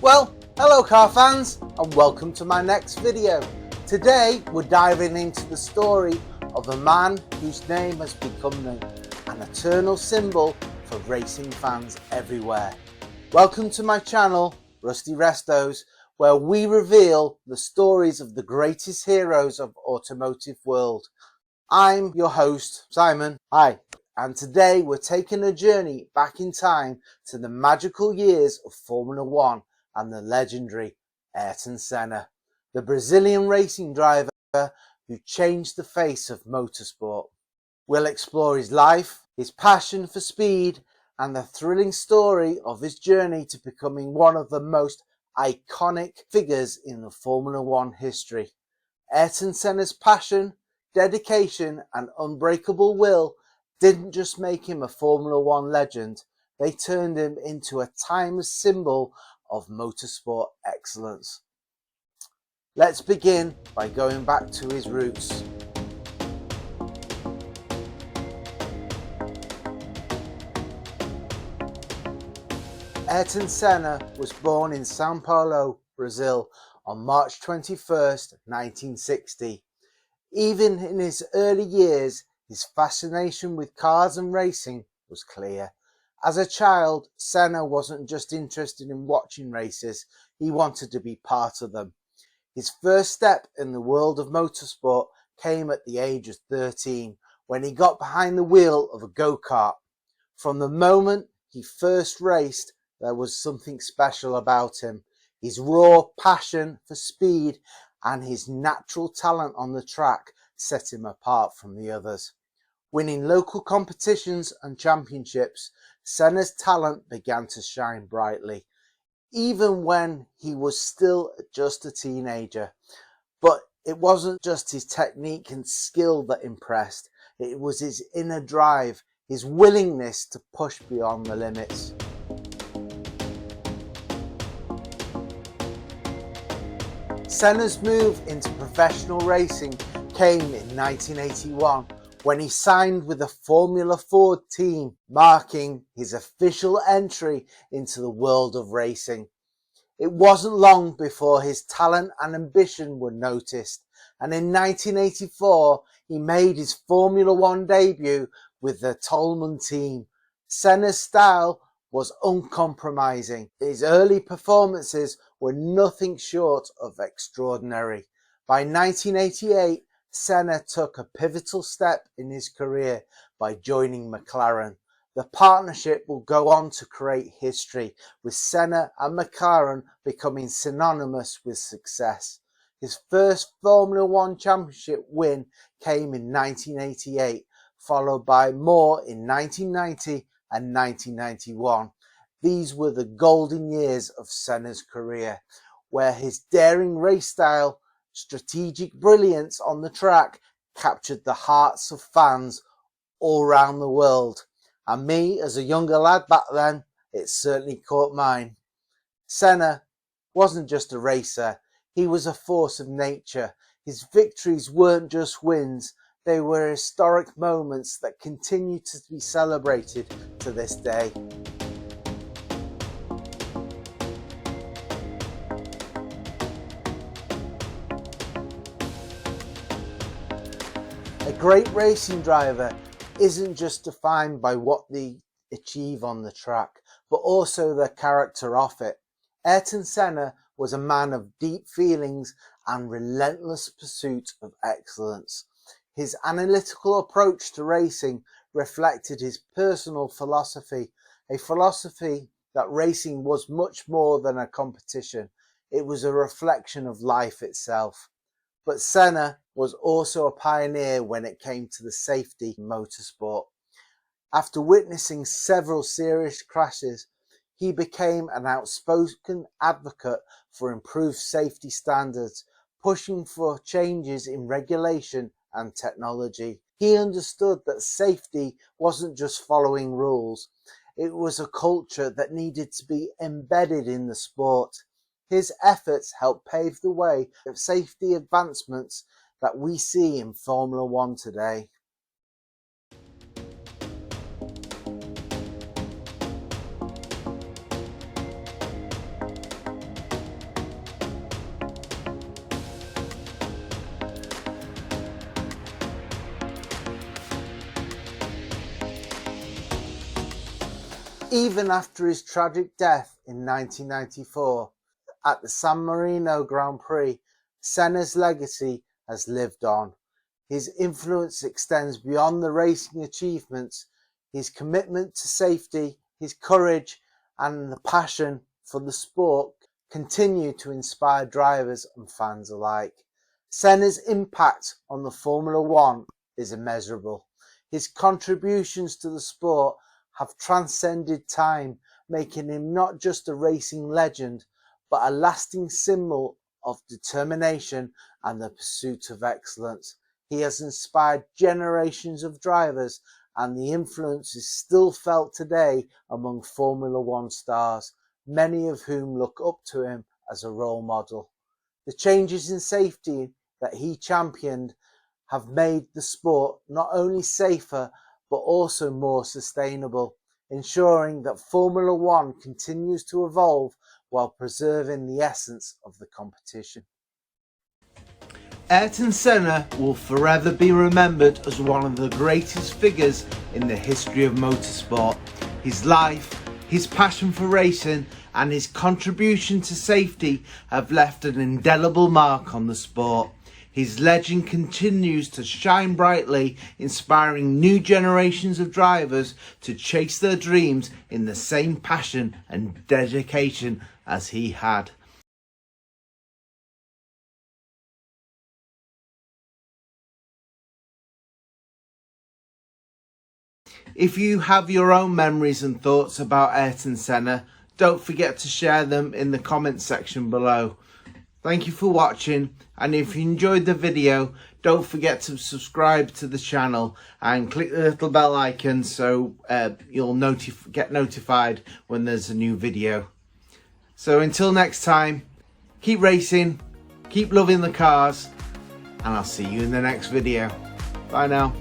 Well, hello car fans and welcome to my next video. Today we're diving into the story of a man whose name has become an eternal symbol for racing fans everywhere. Welcome to my channel, Rusty Restos, where we reveal the stories of the greatest heroes of automotive world. I'm your host, Simon. Hi. And today we're taking a journey back in time to the magical years of Formula One and the legendary Ayrton Senna, the Brazilian racing driver who changed the face of motorsport. We'll explore his life, his passion for speed, and the thrilling story of his journey to becoming one of the most iconic figures in the Formula One history. Ayrton Senna's passion, dedication, and unbreakable will didn't just make him a Formula One legend, they turned him into a timeless symbol of motorsport excellence. Let's begin by going back to his roots. Ayrton Senna was born in São Paulo, Brazil on March 21st, 1960. Even in his early years, his fascination with cars and racing was clear. As a child, Senna wasn't just interested in watching races, he wanted to be part of them. His first step in the world of motorsport came at the age of 13, when he got behind the wheel of a go-kart. From the moment he first raced, there was something special about him. His raw passion for speed and his natural talent on the track set him apart from the others. Winning local competitions and championships, Senna's talent began to shine brightly, even when he was still just a teenager. But it wasn't just his technique and skill that impressed, it was his inner drive, his willingness to push beyond the limits. Senna's move into professional racing came in 1981 when he signed with the Formula Ford team, marking his official entry into the world of racing. It wasn't long before his talent and ambition were noticed, and in 1984 he made his Formula One debut with the Toleman team. Senna's style was uncompromising. His early performances were nothing short of extraordinary. By 1988, Senna took a pivotal step in his career by joining McLaren. The partnership will go on to create history, with Senna and McLaren becoming synonymous with success. His first Formula One championship win came in 1988, followed by more in 1990 and 1991. These were the golden years of Senna's career, where his daring race style, strategic brilliance on the track captured the hearts of fans all around the world. And me, as a younger lad back then, it certainly caught mine. Senna wasn't just a racer, he was a force of nature. His victories weren't just wins, they were historic moments that continue to be celebrated to this day. A great racing driver isn't just defined by what they achieve on the track, but also their character off it. Ayrton Senna was a man of deep feelings and relentless pursuit of excellence. His analytical approach to racing reflected his personal philosophy, a philosophy that racing was much more than a competition. It was a reflection of life itself. But Senna was also a pioneer when it came to the safety in motorsport. After witnessing several serious crashes, he became an outspoken advocate for improved safety standards, pushing for changes in regulation and technology. He understood that safety wasn't just following rules, it was a culture that needed to be embedded in the sport. His efforts helped pave the way for safety advancements that we see in Formula One today. Even after his tragic death in 1994 at the San Marino Grand Prix, Senna's legacy has lived on. His influence extends beyond the racing achievements. His commitment to safety, his courage, and the passion for the sport continue to inspire drivers and fans alike. Senna's impact on the Formula One is immeasurable. His contributions to the sport have transcended time, making him not just a racing legend, but a lasting symbol of determination and the pursuit of excellence. He has inspired generations of drivers, and the influence is still felt today among Formula One stars, many of whom look up to him as a role model. The changes in safety that he championed have made the sport not only safer, but also more sustainable, ensuring that Formula One continues to evolve while preserving the essence of the competition. Ayrton Senna will forever be remembered as one of the greatest figures in the history of motorsport. His life, his passion for racing, and his contribution to safety have left an indelible mark on the sport. His legend continues to shine brightly, inspiring new generations of drivers to chase their dreams in the same passion and dedication as he had. If you have your own memories and thoughts about Ayrton Senna, don't forget to share them in the comments section below. Thank you for watching, and if you enjoyed the video, don't forget to subscribe to the channel and click the little bell icon so you'll get notified when there's a new video. So until next time, keep racing, keep loving the cars, and I'll see you in the next video. Bye now.